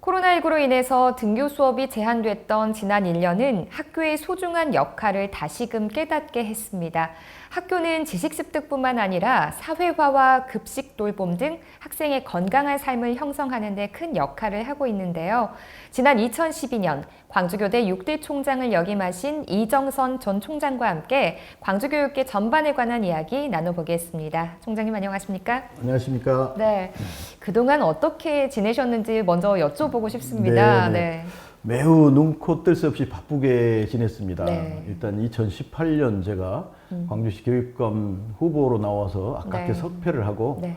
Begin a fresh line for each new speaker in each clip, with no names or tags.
코로나19로 인해서 등교 수업이 제한됐던 지난 1년은 학교의 소중한 역할을 다시금 깨닫게 했습니다. 학교는 지식 습득뿐만 아니라 사회화와 급식 돌봄 등 학생의 건강한 삶을 형성하는 데 큰 역할을 하고 있는데요. 지난 2012년 광주교대 6대 총장을 역임하신 이정선 전 총장과 함께 광주교육계 전반에 관한 이야기 나눠보겠습니다. 총장님 안녕하십니까?
안녕하십니까?
네, 그동안 어떻게 지내셨는지 먼저 여쭤보고 싶습니다. 네.
매우 눈코 뜰 새 없이 바쁘게 지냈습니다.
네.
일단 2018년 제가 광주시 교육감 후보로 나와서 아깝게
네.
석패를 하고
네.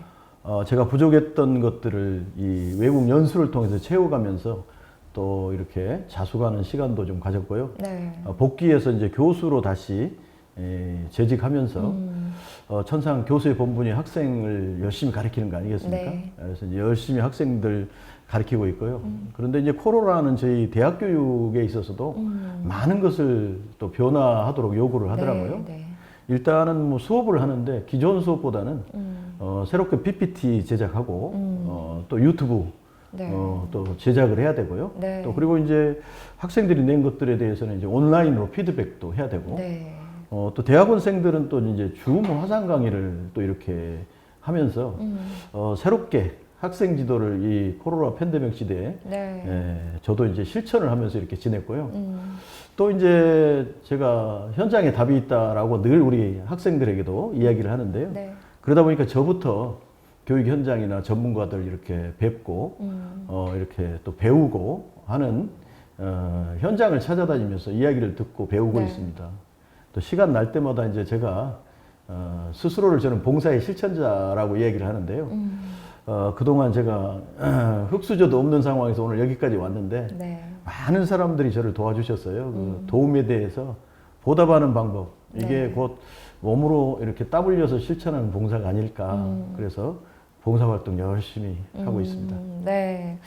제가 부족했던 것들을 이 외국 연수를 통해서 채워가면서 또 이렇게 자숙하는 시간도 좀 가졌고요.
네.
복귀해서 이제 교수로 다시 재직하면서 천상 교수의 본분이 학생을 열심히 가르치는 거 아니겠습니까?
네.
그래서 이제 열심히 학생들 가르치고 있고요. 그런데 이제 코로나는 저희 대학 교육에 있어서도 많은 것을 또 변화하도록 요구를 하더라고요.
네.
일단은 뭐 수업을 하는데 기존 수업보다는 새롭게 PPT 제작하고 또 유튜브
네.
또 제작을 해야 되고요.
네.
또 그리고 이제 학생들이 낸 것들에 대해서는 이제 온라인으로 피드백도 해야 되고
네.
또 대학원생들은 또 이제 줌 화상 강의를 또 이렇게 하면서 새롭게 학생 지도를 이 코로나 팬데믹 시대에
네.
저도 이제 실천을 하면서 이렇게 지냈고요. 또 이제 제가 현장에 답이 있다라고 늘 우리 학생들에게도 이야기를 하는데요.
네.
그러다 보니까 저부터 교육 현장이나 전문가들 이렇게 뵙고 이렇게 또 배우고 하는 현장을 찾아다니면서 이야기를 듣고 배우고
네.
있습니다. 또 시간 날 때마다 이제 제가 스스로를 저는 봉사의 실천자라고 이야기를 하는데요. 그동안 제가 흙수저도 없는 상황에서 오늘 여기까지 왔는데
네.
많은 사람들이 저를 도와주셨어요. 그 도움에 대해서 보답하는 방법, 이게
네.
곧 몸으로 이렇게 땀 흘려서 실천하는 봉사가 아닐까. 그래서 봉사활동 열심히 하고 있습니다.
네.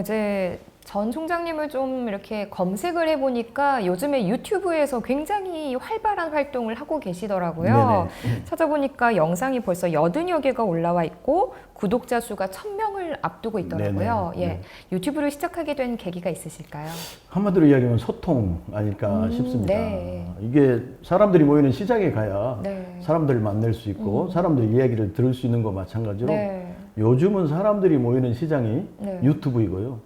이제 전 총장님을 좀 이렇게 검색을 해보니까 요즘에 유튜브에서 굉장히 활발한 활동을 하고 계시더라고요. 찾아보니까 영상이 벌써 80여 개가 올라와 있고 구독자 수가 1000명을 앞두고 있더라고요.
네네.
예.
네.
유튜브를 시작하게 된 계기가 있으실까요?
한마디로 이야기하면 소통 아닐까 싶습니다.
네.
이게 사람들이 모이는 시장에 가야
네.
사람들을 만날 수 있고 사람들이 이야기를 들을 수 있는 거 마찬가지로
네.
요즘은 사람들이 모이는 시장이
네.
유튜브이고요.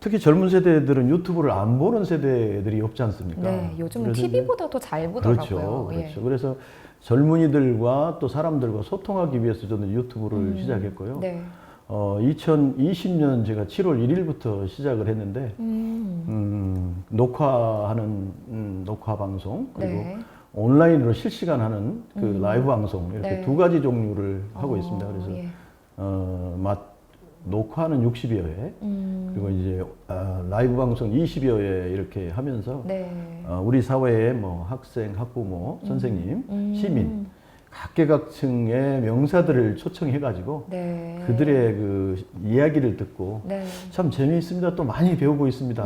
특히 젊은 세대들은 유튜브를 안 보는 세대들이 없지 않습니까?
네. 요즘은
그래서 이제
TV보다 더 잘 보더라고요.
그렇죠.
예.
그래서 젊은이들과 또 사람들과 소통하기 위해서 저는 유튜브를 시작했고요.
네.
2020년 제가 7월 1일부터 시작을 했는데 녹화하는 녹화 방송 그리고
네.
온라인으로 실시간 하는 그 라이브 방송 이렇게
네.
두 가지 종류를 하고 있습니다. 그래서
예.
녹화는 60여 회 그리고 이제 라이브 방송 20여 회 이렇게 하면서
네.
우리 사회의 뭐 학생, 학부모, 선생님, 시민 각계각층의 명사들을 초청해가지고
네.
그들의 그 이야기를 듣고
네.
참 재미있습니다. 또 많이 배우고 있습니다.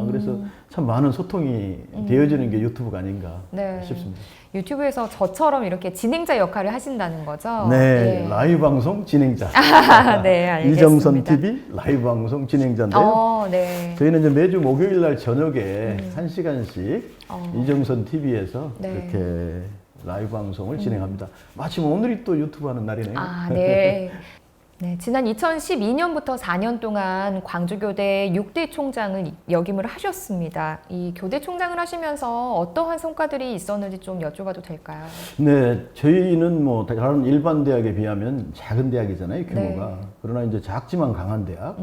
그래서 참 많은 소통이 되어지는 게 유튜브가 아닌가
네.
싶습니다.
유튜브에서 저처럼 이렇게 진행자 역할을 하신다는 거죠?
네,
예.
라이브 방송 진행자.
네, 알겠습니다.
이정선 TV 라이브 방송 진행자인데요.
네.
저희는 이제 매주 목요일 날 저녁에 1시간씩 이정선 TV에서
네.
이렇게 라이브 방송을 진행합니다. 마침 오늘이 또 유튜브 하는 날이네요.
네. 네, 지난 2012년부터 4년 동안 광주교대 6대 총장을 역임을 하셨습니다. 이 교대 총장을 하시면서 어떠한 성과들이 있었는지 좀 여쭤봐도 될까요?
네, 저희는 뭐 다른 일반 대학에 비하면 작은 대학이잖아요, 규모가.
네.
그러나 이제 작지만 강한 대학,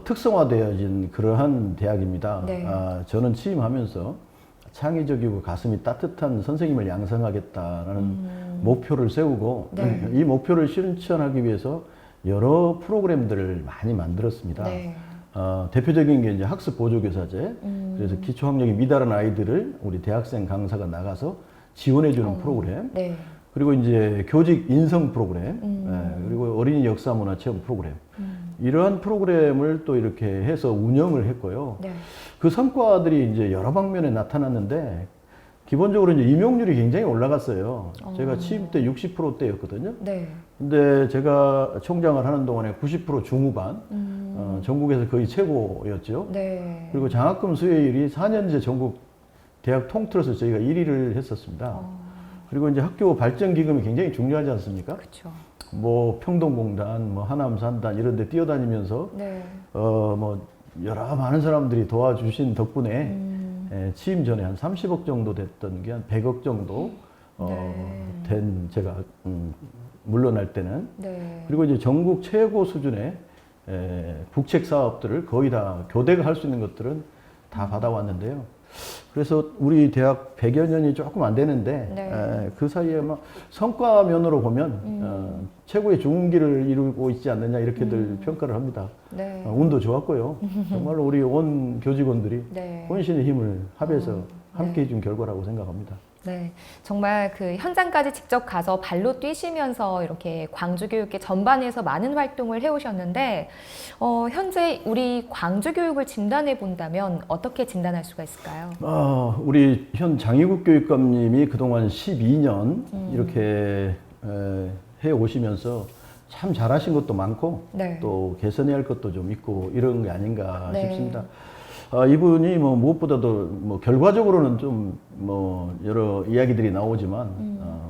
특성화되어진 그러한 대학입니다.
네.
저는 취임하면서 창의적이고 가슴이 따뜻한 선생님을 양성하겠다라는 목표를 세우고
네.
이 목표를 실천하기 위해서 여러 프로그램들을 많이 만들었습니다.
네.
대표적인 게 이제 학습 보조교사제. 그래서 기초학력이 미달한 아이들을 우리 대학생 강사가 나가서 지원해주는 프로그램.
네.
그리고 이제 교직 인성 프로그램. 그리고 어린이 역사문화 체험 프로그램. 이러한 프로그램을 또 이렇게 해서 운영을 했고요.
네.
그 성과들이 이제 여러 방면에 나타났는데 기본적으로 이제 임용률이 굉장히 올라갔어요. 제가 취임 때 60%대였거든요.
네.
근데 제가 총장을 하는 동안에 90% 중후반, 전국에서 거의 최고였죠.
네.
그리고 장학금 수혜율이 4년제 전국 대학 통틀어서 저희가 1위를 했었습니다. 그리고 이제 학교 발전 기금이 굉장히 중요하지 않습니까?
그렇죠.
뭐 평동공단, 뭐 하남산단 이런 데 뛰어다니면서
네.
뭐 여러 많은 사람들이 도와주신 덕분에 취임 전에 한 30억 정도 됐던 게 한 100억 정도 된 제가 물러날 때는
네.
그리고 이제 전국 최고 수준의 국책 사업들을 거의 다 교대가 할 수 있는 것들은 다 받아왔는데요. 그래서 우리 대학 100여 년이 조금 안 되는데
네.
그 사이에 막 성과면으로 보면 최고의 중기를 이루고 있지 않느냐 이렇게들 평가를 합니다.
네.
운도 좋았고요. 정말로 우리 온 교직원들이
네.
혼신의 힘을 합해서 함께
네.
해준 결과라고 생각합니다.
네, 정말 그 현장까지 직접 가서 발로 뛰시면서 이렇게 광주교육계 전반에서 많은 활동을 해오셨는데 현재 우리 광주교육을 진단해 본다면 어떻게 진단할 수가 있을까요?
우리 현 장희국 교육감님이 그동안 12년 이렇게 해 오시면서 참 잘하신 것도 많고
네.
또 개선해야 할 것도 좀 있고 이런 게 아닌가
네.
싶습니다. 이분이 뭐 무엇보다도 뭐 결과적으로는 좀 뭐 여러 이야기들이 나오지만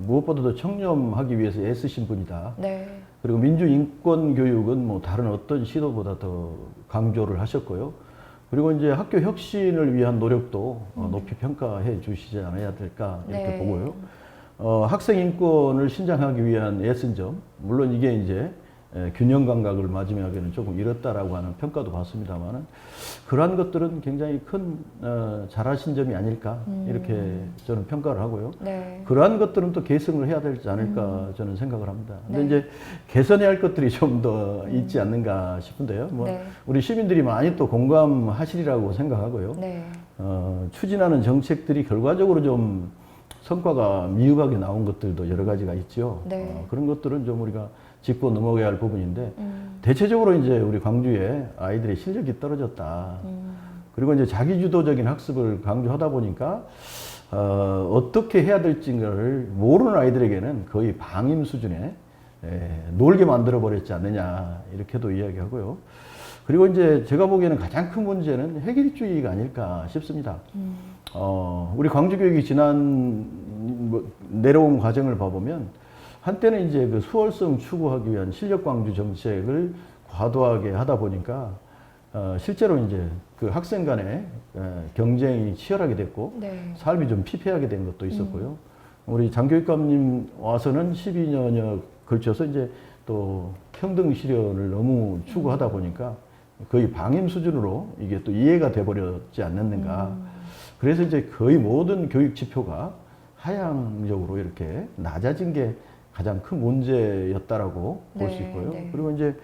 무엇보다도 청렴하기 위해서 애쓰신 분이다.
네.
그리고 민주인권 교육은 뭐 다른 어떤 시도보다 더 강조를 하셨고요. 그리고 이제 학교 혁신을 위한 노력도 높이 평가해 주시지 않아야 될까 이렇게
네.
보고요. 학생 인권을 신장하기 위한 애쓴 점, 물론 이게 이제 균형 감각을 마지막에는 조금 잃었다라고 하는 평가도 받습니다만은 그러한 것들은 굉장히 큰 잘하신 점이 아닐까 이렇게 저는 평가를 하고요.
네.
그러한 것들은 또 개선을 해야 되지 않을까 저는 생각을 합니다. 근데
네.
이제 개선해야 할 것들이 좀 더 있지 않는가 싶은데요. 뭐
네.
우리 시민들이 많이 또 공감하시리라고 생각하고요.
네.
추진하는 정책들이 결과적으로 좀 성과가 미흡하게 나온 것들도 여러 가지가 있죠.
네.
그런 것들은 좀 우리가 짚고 넘어가야 할 부분인데 대체적으로 이제 우리 광주의 아이들의 실력이 떨어졌다. 그리고 이제 자기주도적인 학습을 강조하다 보니까 어떻게 해야 될지를 모르는 아이들에게는 거의 방임 수준의 놀게 만들어 버렸지 않느냐 이렇게도 이야기하고요. 그리고 이제 제가 보기에는 가장 큰 문제는 획일주의가 아닐까 싶습니다. 우리 광주 교육이 지난 내려온 과정을 봐보면 한때는 이제 그 수월성 추구하기 위한 실력 광주 정책을 과도하게 하다 보니까 실제로 이제 그 학생 간의 경쟁이 치열하게 됐고
네.
삶이 좀 피폐하게 된 것도 있었고요. 우리 장교육감님 와서는 12년여 걸쳐서 이제 또 평등 실현을 너무 추구하다 보니까 거의 방임 수준으로 이게 또 이해가 돼버렸지 않는가. 그래서 이제 거의 모든 교육 지표가 하향적으로 이렇게 낮아진 게 가장 큰 문제였다라고 볼 수
네,
있고요.
네.
그리고 이제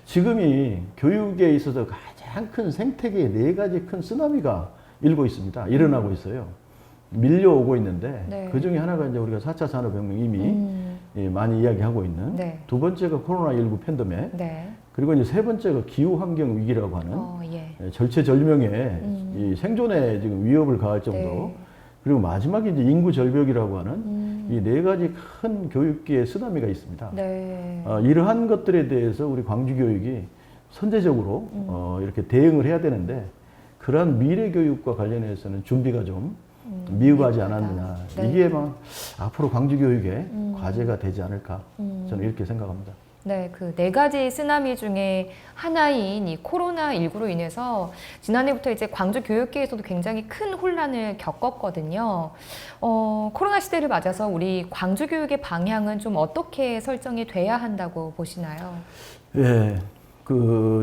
지금이 교육에 있어서 가장 큰 생태계의 네 가지 큰 쓰나미가 일고 있습니다. 일어나고 있어요. 밀려오고 있는데
네.
그 중에 하나가 이제 우리가 4차 산업혁명 이미 많이 이야기하고 있는
네.
두 번째가 코로나19 팬데믹
네.
그리고 이제 세 번째가 기후환경 위기라고 하는
예.
절체절명의 이 생존에 지금 위협을 가할 정도
네.
그리고 마지막에 이제 인구 절벽이라고 하는 이 네 가지 큰 교육계의 쓰나미가 있습니다.
네.
이러한 것들에 대해서 우리 광주 교육이 선제적으로 이렇게 대응을 해야 되는데 그러한 미래 교육과 관련해서는 준비가 좀 미흡하지 않았느냐.
네.
이게 막 앞으로 광주 교육의 과제가 되지 않을까 저는 이렇게 생각합니다.
네, 그 네 가지 쓰나미 중에 하나인 이 코로나19로 인해서 지난해부터 이제 광주 교육계에서도 굉장히 큰 혼란을 겪었거든요. 코로나 시대를 맞아서 우리 광주 교육의 방향은 좀 어떻게 설정이 돼야 한다고 보시나요?
예,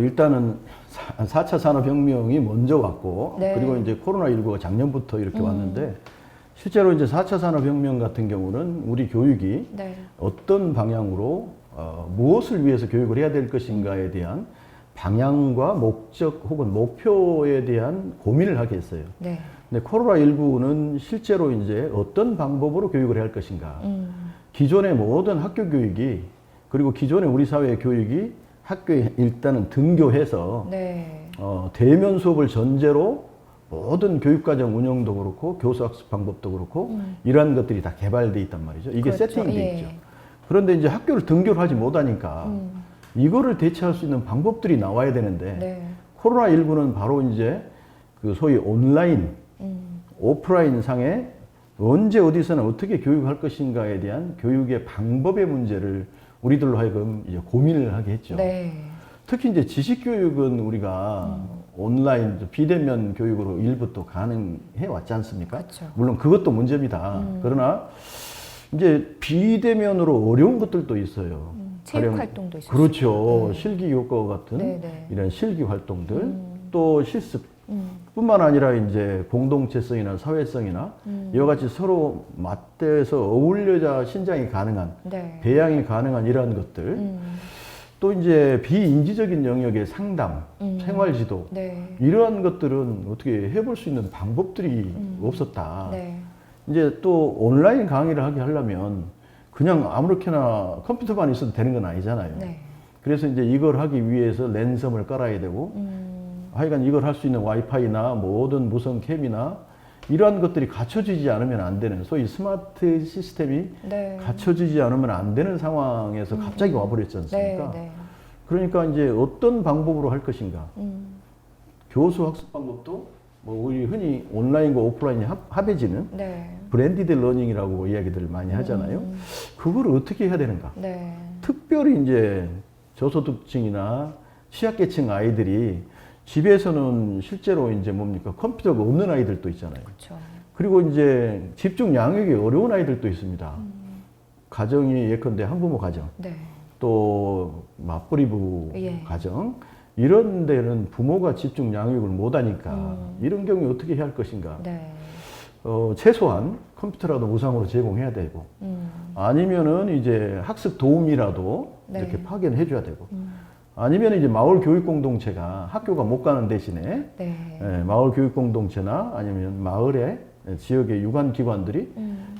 일단은 4차 산업혁명이 먼저 왔고,
네.
그리고 이제 코로나19가 작년부터 이렇게 왔는데, 실제로 이제 4차 산업혁명 같은 경우는 우리 교육이
네.
어떤 방향으로 무엇을 위해서 교육을 해야 될 것인가에 대한 방향과 목적 혹은 목표에 대한 고민을 하게 했어요.
네.
근데 코로나19는 실제로 이제 어떤 방법으로 교육을 해야 할 것인가. 기존의 모든 학교 교육이 그리고 기존의 우리 사회의 교육이 학교에 일단은 등교해서
네.
대면 수업을 전제로 모든 교육과정 운영도 그렇고 교수 학습 방법도 그렇고 이러한 것들이 다 개발돼 있단 말이죠. 이게
그렇죠.
세팅이 돼
예.
있죠. 그런데 이제 학교를 등교를 하지 못하니까 이거를 대체할 수 있는 방법들이 나와야 되는데
네.
코로나19는 바로 이제 그 소위 온라인, 오프라인 상에 언제 어디서나 어떻게 교육할 것인가에 대한 교육의 방법의 문제를 우리들로 하여금 이제 고민을 하게 했죠.
네.
특히 이제 지식 교육은 우리가 온라인 비대면 교육으로 일부 또 가능해 왔지 않습니까?
그렇죠.
물론 그것도 문제입니다. 그러나 이제 비대면으로 어려운 것들도 있어요.
체육
가령
활동도 있어요.
그렇죠. 실기 교과 같은
네.
이런 실기 활동들 또 실습 뿐만 아니라 이제 공동체성이나 사회성이나 이와 같이 서로 맞대서 어울려자 신장이 가능한
네.
배양이 가능한 이러한 것들 또 이제 비인지적인 영역의 상담, 생활지도
네.
이러한 것들은 어떻게 해볼 수 있는 방법들이 없었다.
네.
이제 또 온라인 강의를 하게 하려면 그냥 아무렇게나 컴퓨터만 있어도 되는 건 아니잖아요.
네.
그래서 이제 이걸 하기 위해서 랜섬을 깔아야 되고 하여간 이걸 할 수 있는 와이파이나 모든 무선 캠이나 이러한 것들이 갖춰지지 않으면 안 되는 소위 스마트 시스템이
네.
갖춰지지 않으면 안 되는 상황에서 갑자기 와버렸지 않습니까?
네.
그러니까 이제 어떤 방법으로 할 것인가. 교수 학습 방법도 뭐 우리 흔히 온라인과 오프라인이 합해지는
네.
브랜디드 러닝이라고 이야기들을 많이 하잖아요. 그걸 어떻게 해야 되는가.
네.
특별히 이제 저소득층이나 취약계층 아이들이 집에서는 실제로 이제 뭡니까 컴퓨터가 없는 아이들도 있잖아요.
그렇죠.
그리고 이제 집중 양육이 어려운 아이들도 있습니다. 가정이 예컨대 한부모 가정,
네.
또 맞벌이부
예.
가정 이런 데는 부모가 집중 양육을 못하니까 이런 경우에 어떻게 해야 할 것인가.
네.
최소한 컴퓨터라도 무상으로 제공해야 되고 아니면은 이제 학습 도움이라도
네.
이렇게 파견해 줘야 되고 아니면 이제 마을 교육 공동체가 학교가 못 가는 대신에
네.
마을 교육 공동체나 아니면 마을의 지역의 유관 기관들이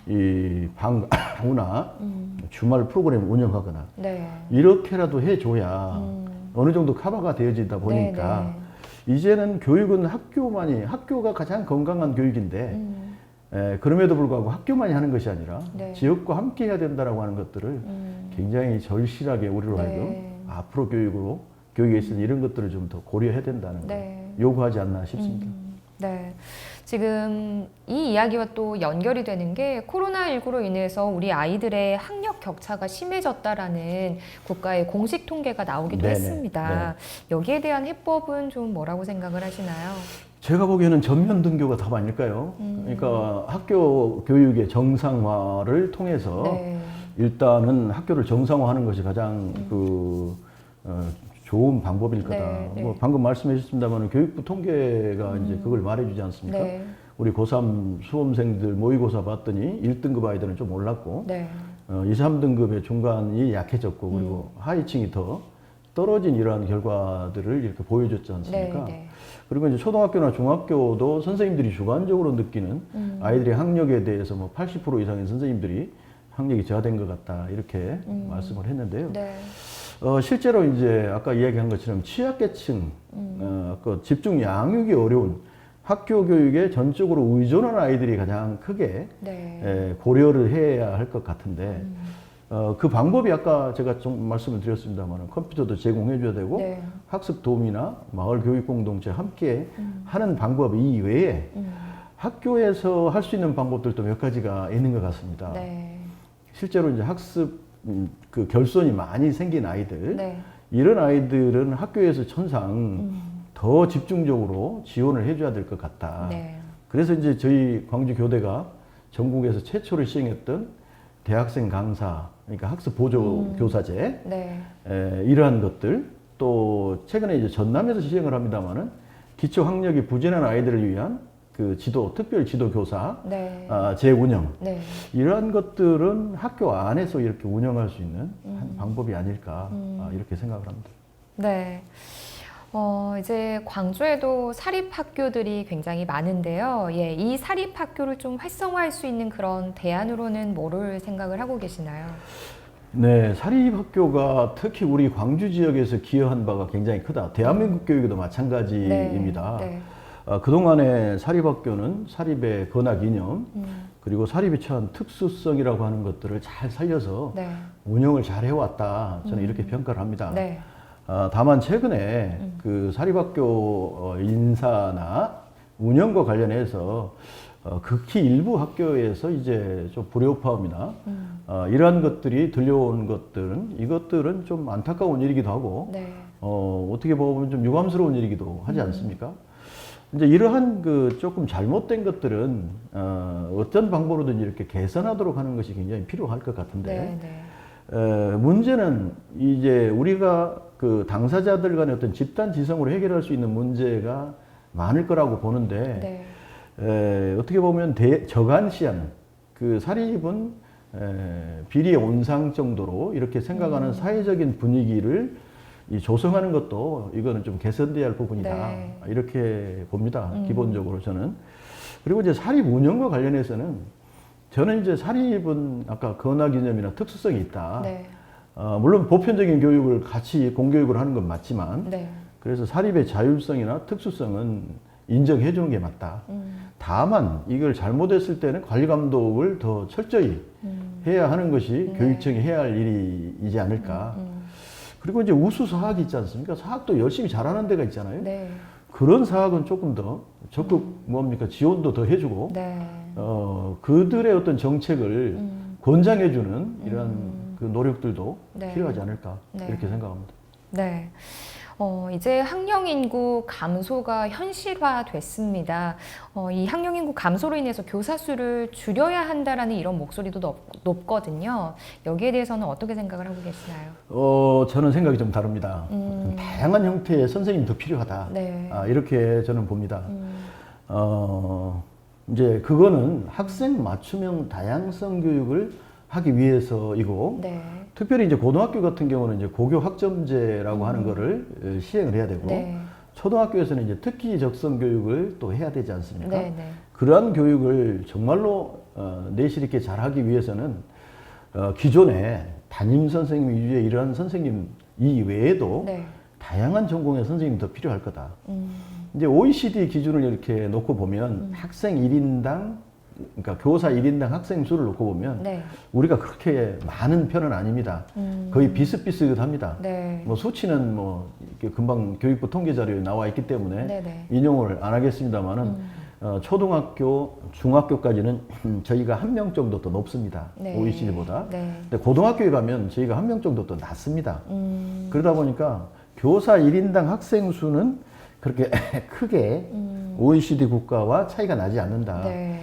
이 방과후나 주말 프로그램을 운영하거나
네.
이렇게라도 해줘야 어느 정도 커버가 되어지다 보니까 이제는 교육은 학교가 가장 건강한 교육인데 그럼에도 불구하고 학교만이 하는 것이 아니라
네.
지역과 함께 해야 된다라고 하는 것들을 굉장히 절실하게 우리로 하여금
네.
앞으로 교육에 있어서 이런 것들을 좀 더 고려해야 된다는 걸
네.
요구하지 않나 싶습니다.
네. 지금 이 이야기와 또 연결이 되는 게 코로나19로 인해서 우리 아이들의 학력 격차가 심해졌다라는 국가의 공식 통계가 나오기도
네네.
했습니다. 여기에 대한 해법은 좀 뭐라고 생각을 하시나요?
제가 보기에는 전면 등교가 답 아닐까요? 그러니까 학교 교육의 정상화를 통해서
네.
일단은 학교를 정상화하는 것이 가장 좋은 방법일 거다.
네, 네.
뭐 방금 말씀해 주셨습니다만 교육부 통계가 이제 그걸 말해주지 않습니까?
네.
우리 고3 수험생들 모의고사 봤더니 1등급 아이들은 좀 올랐고
네.
2, 3등급의 중간이 약해졌고 그리고 하위층이 더 떨어진 이러한 결과들을 이렇게 보여줬지 않습니까?
네.
그리고 이제 초등학교나 중학교도 선생님들이 주관적으로 느끼는 아이들의 학력에 대해서 뭐 80% 이상의 선생님들이 학력이 저하된 것 같다 이렇게 말씀을 했는데요.
네.
실제로 이제 아까 이야기한 것처럼 취약계층, 그 집중 양육이 어려운 학교 교육에 전적으로 의존한 아이들이 가장 크게
네.
고려를 해야 할 것 같은데 그 방법이 아까 제가 좀 말씀을 드렸습니다만 컴퓨터도 제공해 줘야 되고
네.
학습 도움이나 마을 교육 공동체 함께 하는 방법 이외에 학교에서 할 수 있는 방법들도 몇 가지가 있는 것 같습니다.
네.
실제로 이제 학습 그 결손이 많이 생긴 아이들
네.
이런 아이들은 학교에서 천상 더 집중적으로 지원을 해줘야 될 것 같다.
네.
그래서 이제 저희 광주 교대가 전국에서 최초로 시행했던 대학생 강사, 그러니까 학습 보조 교사제
네.
이러한 것들 또 최근에 이제 전남에서 시행을 합니다만은 기초 학력이 부진한 아이들을 위한 그 특별 지도 교사
네.
재운영
네.
이러한 것들은 학교 안에서 이렇게 운영할 수 있는 한 방법이 아닐까 이렇게 생각을 합니다.
네. 이제 광주에도 사립학교들이 굉장히 많은데요. 예, 이 사립학교를 좀 활성화할 수 있는 그런 대안으로는 뭐를 생각을 하고 계시나요?
네, 사립학교가 특히 우리 광주 지역에서 기여한 바가 굉장히 크다. 대한민국 교육에도 마찬가지입니다.
네.
그동안의 사립학교는 사립의 건학 이념, 그리고 사립이 처한 특수성이라고 하는 것들을 잘 살려서
네.
운영을 잘 해왔다. 저는 이렇게 평가를 합니다.
네.
다만 최근에 그 사립학교 인사나 운영과 관련해서 극히 일부 학교에서 이제 좀 불협화음이나 이러한 것들이 들려온 이것들은 좀 안타까운 일이기도 하고
네.
어떻게 보면 좀 유감스러운 일이기도 하지 않습니까? 이제 이러한 그 조금 잘못된 것들은 어떤 방법으로든 이렇게 개선하도록 하는 것이 굉장히 필요할 것 같은데
네. 네.
문제는 이제 우리가 그 당사자들 간의 어떤 집단 지성으로 해결할 수 있는 문제가 많을 거라고 보는데
네.
어떻게 보면 저간시한 그 사립은 비리의 온상 정도로 이렇게 생각하는 사회적인 분위기를 이 조성하는 것도 이거는 좀 개선돼야 할 부분이다.
네.
이렇게 봅니다. 기본적으로 저는. 그리고 이제 사립 운영과 관련해서는 저는 이제 사립은 아까 건학 이념이나 특수성이 있다.
네.
물론 보편적인 교육을 같이 공교육을 하는 건 맞지만
네.
그래서 사립의 자율성이나 특수성은 인정해 주는 게 맞다. 다만 이걸 잘못했을 때는 관리 감독을 더 철저히 해야 하는 것이
네.
교육청이 해야 할 일이지 않을까. 그리고 이제 우수 사학이 있지 않습니까? 사학도 열심히 잘하는 데가 있잖아요.
네.
그런 사학은 조금 더 적극 지원도 더 해주고
네.
그들의 어떤 정책을 권장해주는 이런 그 노력들도
네.
필요하지 않을까
네.
이렇게 생각합니다.
네. 이제 학령 인구 감소가 현실화됐습니다. 이 학령 인구 감소로 인해서 교사 수를 줄여야 한다라는 이런 목소리도 높거든요. 여기에 대해서는 어떻게 생각을 하고 계시나요?
저는 생각이 좀 다릅니다. 다양한 형태의 선생님이 더 필요하다.
네.
이렇게 저는 봅니다. 이제 그거는 학생 맞춤형 다양성 교육을 하기 위해서이고,
네.
특별히 이제 고등학교 같은 경우는 이제 고교 학점제라고 하는 거를 시행을 해야 되고,
네.
초등학교에서는 이제 특기 적성 교육을 또 해야 되지 않습니까?
네. 네.
그러한 교육을 정말로 내실 있게 잘하기 위해서는 기존에 담임 선생님 위주의 이러한 선생님 이외에도
네.
다양한 전공의 선생님이 더 필요할 거다. 이제 OECD 기준을 이렇게 놓고 보면 학생 1인당 그러니까 교사 1인당 학생 수를 놓고 보면
네.
우리가 그렇게 많은 편은 아닙니다. 거의 비슷비슷합니다.
네.
뭐 수치는 뭐 이렇게 금방 교육부 통계 자료에 나와 있기 때문에
네네.
인용을 안 하겠습니다만은 초등학교, 중학교까지는 저희가 한 명 정도 더 높습니다.
네.
OECD보다.
네.
근데 고등학교에 가면 저희가 한 명 정도 더 낮습니다. 그러다 보니까 교사 1인당 학생 수는 그렇게 크게 OECD 국가와 차이가 나지 않는다.
네.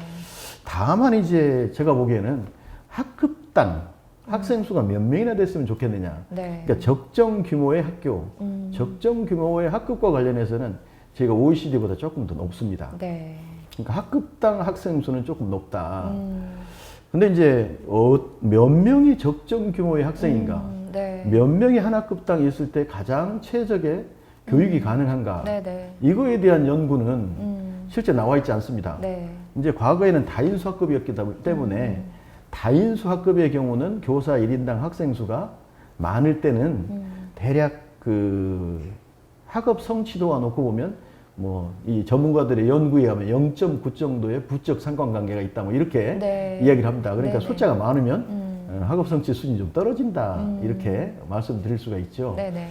다만 이제 제가 보기에는 학급당 학생 수가 몇 명이나 됐으면 좋겠느냐.
네.
그러니까 적정 규모의 학교, 적정 규모의 학급과 관련해서는 저희가 OECD보다 조금 더 높습니다.
네.
그러니까 학급당 학생 수는 조금 높다. 근데 이제 몇 명이 적정 규모의 학생인가?
네.
몇 명이 한 학급당에 있을 때 가장 최적의 교육이 가능한가?
네네.
이거에 대한 연구는 실제 나와 있지 않습니다.
네.
이제 과거에는 다인수 학급이었기 때문에 다인수 학급의 경우는 교사 1인당 학생 수가 많을 때는 대략 그 학업 성취도와 놓고 보면 뭐 이 전문가들의 연구에 하면 0.9 정도의 부적 상관관계가 있다 뭐 이렇게
네.
이야기를 합니다. 그러니까
네네.
숫자가 많으면 학업 성취 수준이 좀 떨어진다 이렇게 말씀드릴 수가 있죠.
네네.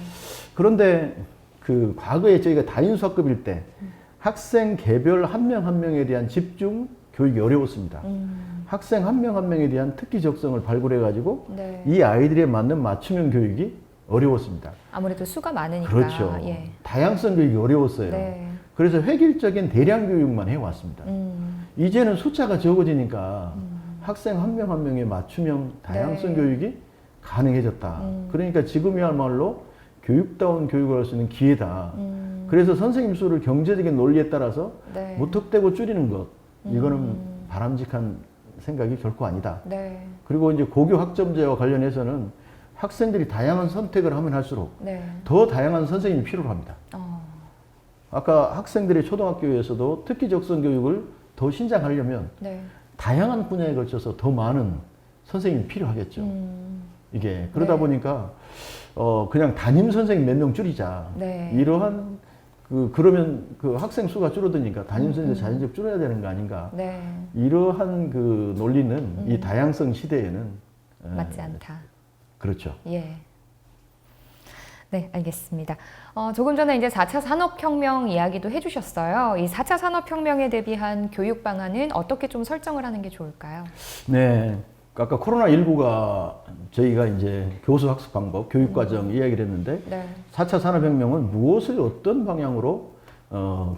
그런데 그 과거에 저희가 다인수 학급일 때 학생 개별 한 명 한 명에 대한 집중 교육이 어려웠습니다. 학생 한 명 한 명에 대한 특기 적성을 발굴해 가지고
네.
이 아이들에 맞는 맞춤형 교육이 어려웠습니다.
아무래도 수가 많으니까.
그렇죠.
예.
다양성 교육이 어려웠어요.
네.
그래서 획일적인 대량 교육만 해왔습니다. 이제는 숫자가 적어지니까 학생 한 명 한 명의 맞춤형 다양성
네.
교육이 가능해졌다. 그러니까 지금이야말로 교육다운 교육을 할 수 있는 기회다. 그래서 선생님 수를 경제적인 논리에 따라서
네.
무턱대고 줄이는 것, 이거는 바람직한 생각이 결코 아니다.
네.
그리고 이제 고교 학점제와 관련해서는 학생들이 다양한 선택을 하면 할수록
네.
더 다양한 선생님이 필요합니다. 아까 학생들이 초등학교에서도 특기 적성 교육을 더 신장하려면
네.
다양한 분야에 걸쳐서 더 많은 선생님이 필요하겠죠. 이게 그러다
네.
보니까 그냥 담임 선생님 몇 명 줄이자.
네.
이러한 그러면 그 학생 수가 줄어드니까 담임선생님 자연적 줄어야 되는 거 아닌가.
네.
이러한 그 논리는 이 다양성 시대에는
맞지 않다.
그렇죠.
예. 네, 알겠습니다. 조금 전에 이제 4차 산업혁명 이야기도 해주셨어요. 이 4차 산업혁명에 대비한 교육 방안은 어떻게 좀 설정을 하는 게 좋을까요?
네. 아까 코로나19가 저희가 이제 교수 학습 방법, 교육과정 이야기를 했는데
네.
4차 산업혁명은 무엇을 어떤 방향으로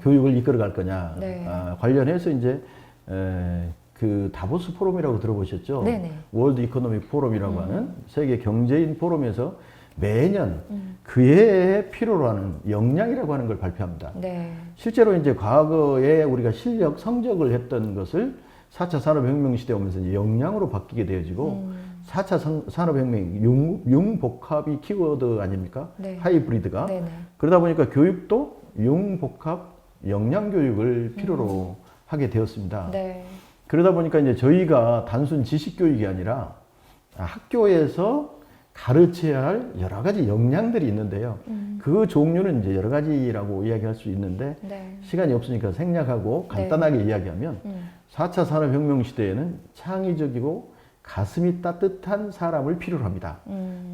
교육을 이끌어갈 거냐
네.
관련해서 이제 그 다보스 포럼이라고 들어보셨죠?
네네.
월드 이코노믹 포럼이라고 하는 세계 경제인 포럼에서 매년 그해에 필요로 하는 역량이라고 하는 걸 발표합니다.
네.
실제로 이제 과거에 우리가 실력, 성적을 했던 것을 4차 산업혁명 시대 오면서 이제 역량으로 바뀌게 되어지고 4차 산업혁명 융복합이 키워드 아닙니까?
네.
하이브리드가.
네네.
그러다 보니까 교육도 융복합 역량 교육을 필요로 하게 되었습니다.
네.
그러다 보니까 이제 저희가 단순 지식 교육이 아니라 학교에서 가르쳐야 할 여러 가지 역량들이 있는데요. 그 종류는 이제 여러 가지라고 이야기할 수 있는데
네.
시간이 없으니까 생략하고 간단하게 이야기하면 4차 산업혁명 시대에는 창의적이고 가슴이 따뜻한 사람을 필요로 합니다.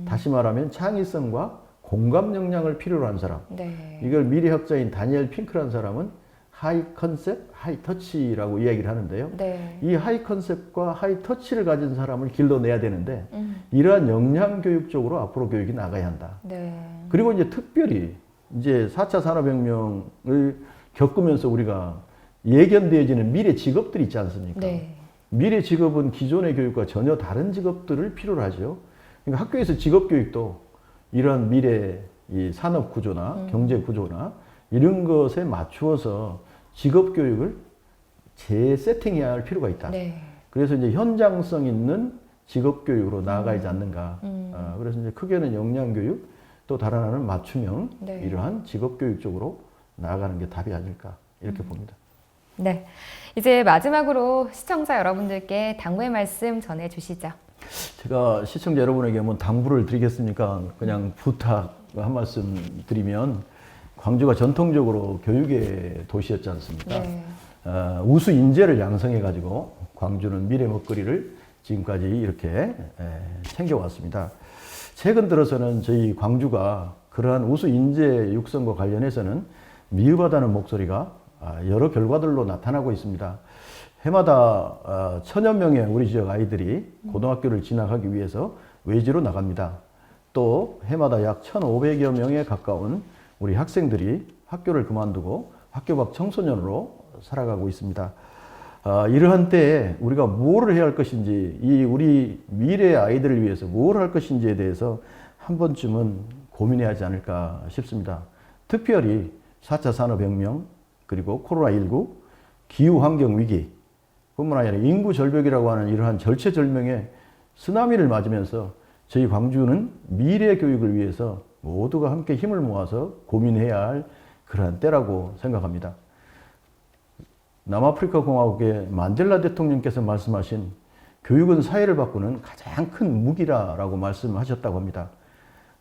다시 말하면 창의성과 공감 역량을 필요로 한 사람.
네.
이걸 미래학자인 다니엘 핑크라는 사람은 하이 컨셉, 하이 터치라고 이야기를 하는데요.
네.
이 하이 컨셉과 하이 터치를 가진 사람을 길러내야 되는데 이러한 역량 교육 쪽으로 앞으로 교육이 나가야 한다.
네.
그리고 이제 특별히 이제 4차 산업혁명을 겪으면서 우리가 예견되어지는 미래 직업들이 있지 않습니까?
네.
미래 직업은 기존의 교육과 전혀 다른 직업들을 필요로 하죠. 그러니까 학교에서 직업 교육도 이러한 미래 이 산업 구조나 경제 구조나 이런 것에 맞추어서 직업 교육을 재세팅해야 할 필요가 있다.
네.
그래서 이제 현장성 있는 직업 교육으로 나아가지 않는가. 그래서 이제 크게는 역량 교육, 또 다른 하나는 맞춤형
네.
이러한 직업 교육 쪽으로 나아가는 게 답이 아닐까 이렇게 봅니다.
네. 이제 마지막으로 시청자 여러분들께 당부의 말씀 전해주시죠.
제가 시청자 여러분에게 뭐 당부를 드리겠습니까? 그냥 부탁 한 말씀 드리면 광주가 전통적으로 교육의 도시였지 않습니까?
네.
우수 인재를 양성해 가지고 광주는 미래 먹거리를 지금까지 이렇게 챙겨왔습니다. 최근 들어서는 저희 광주가 그러한 우수 인재 육성과 관련해서는 미흡하다는 목소리가 여러 결과들로 나타나고 있습니다. 해마다 1000여 명의 우리 지역 아이들이 고등학교를 진학하기 위해서 외지로 나갑니다. 또 해마다 약 1500여 명에 가까운 우리 학생들이 학교를 그만두고 학교 밖 청소년으로 살아가고 있습니다. 이러한 때에 우리가 무엇을 해야 할 것인지, 이 우리 미래의 아이들을 위해서 무엇을 할 것인지에 대해서 한 번쯤은 고민해야 하지 않을까 싶습니다. 특별히 4차 산업혁명, 그리고 코로나19, 기후환경위기, 뿐만 아니라 인구 절벽이라고 하는 이러한 절체절명의 쓰나미를 맞으면서 저희 광주는 미래 교육을 위해서 모두가 함께 힘을 모아서 고민해야 할 그러한 때라고 생각합니다. 남아프리카 공화국의 만델라 대통령께서 말씀하신 교육은 사회를 바꾸는 가장 큰 무기라고 말씀하셨다고 합니다.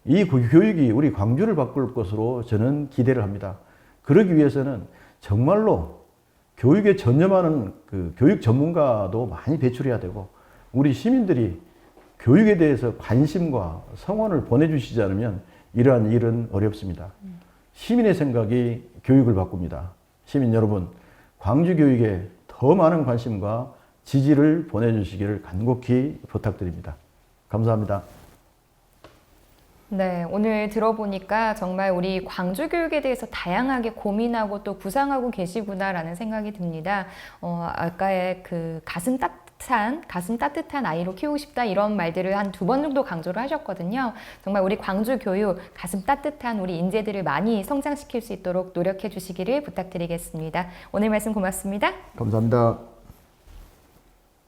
이 교육이 우리 광주를 바꿀 것으로 저는 기대를 합니다. 그러기 위해서는 정말로 교육에 전념하는 그 교육 전문가도 많이 배출해야 되고 우리 시민들이 교육에 대해서 관심과 성원을 보내주시지 않으면 이러한 일은 어렵습니다. 시민의 생각이 교육을 바꿉니다. 시민 여러분, 광주 교육에 더 많은 관심과 지지를 보내주시기를 간곡히 부탁드립니다. 감사합니다.
네, 오늘 들어보니까 정말 우리 광주 교육에 대해서 다양하게 고민하고 또 구상하고 계시구나라는 생각이 듭니다. 아까의 그 가슴 따뜻한 아이로 키우고 싶다 이런 말들을 한 2번 정도 강조를 하셨거든요. 정말 우리 광주 교육 가슴 따뜻한 우리 인재들을 많이 성장시킬 수 있도록 노력해 주시기를 부탁드리겠습니다. 오늘 말씀 고맙습니다.
감사합니다.